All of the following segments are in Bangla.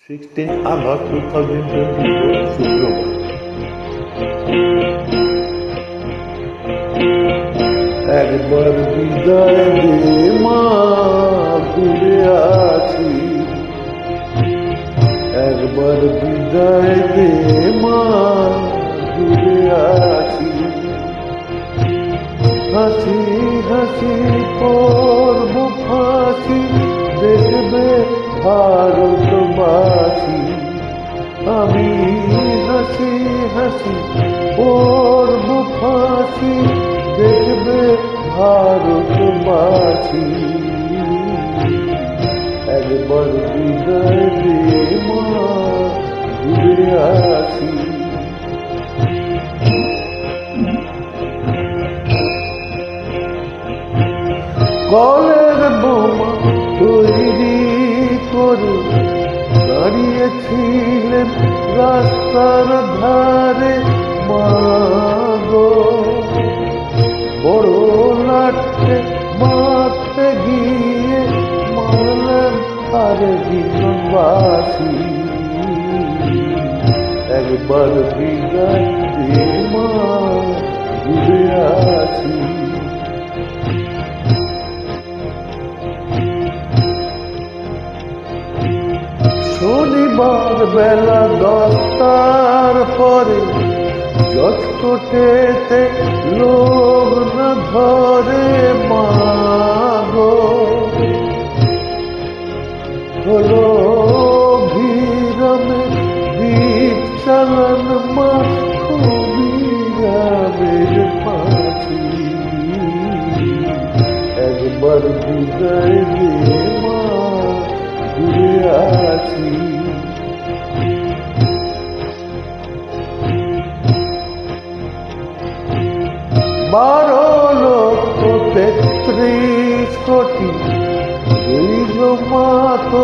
16th August 2024 শুক্রবার। একবার বিদায় দে মা, ঘুরে আছি। একবার বিদায় দে মা, ঘুরে আছি। হাসি হাসি করব ফাঁসি, দেখবে ভারতবাসী। আমি হাসি হাসি করব ফাঁসি, দেখবে ভারতবাসী। একবার বিদায় দে মা, ঘুরে আসি। কলের বোমা তৈরি করে দাঁড়িয়েছিলেন রাস্তার ধারে মা গো। বড় লাটে মারতে গিয়ে মারলেন আরে জীবনবাসী। একবার বিদায় দে মা, ঘুরে আসি। শনিবার বেলা 10টার পরে জজকোটেতে লোক না ধরে মা গো। হলো ভিড়মে দ্বীপ চালান মা, কবিরামের পাখি। একবার বিদায় দে মা, ঘুরে আসি। বারো লক্ষ 33 কোটি রইল মা তো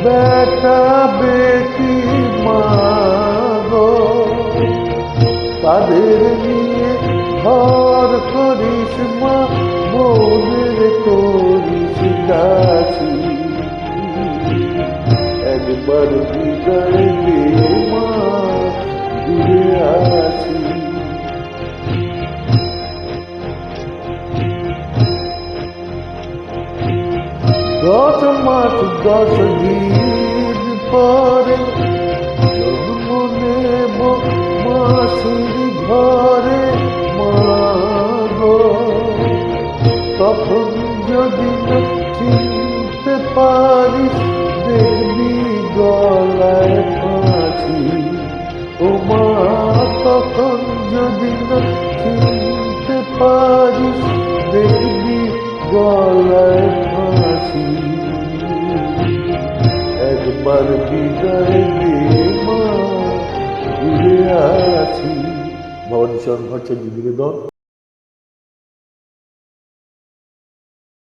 বেটা বেটি মা গো। তাদের নিয়ে ঘর করিস মা, বোনের করিস দাসী। একবার বিদায় দে মা, ঘুরে আসি। দশ মাস 10 দিন পরে জন্ম নেব মাসির ঘরে মা গো। তখন যদি না চিনতে পারিস, দেখবি গলায় ফাঁসি। ও মা, তখন যদি না চিনতে পারিস, দেখবি গলায় ফাঁসি। একবার বিদায় দে মা, ঘুরে আসি। ভবানী চরণ ভট্টাচার্য নিবেদন।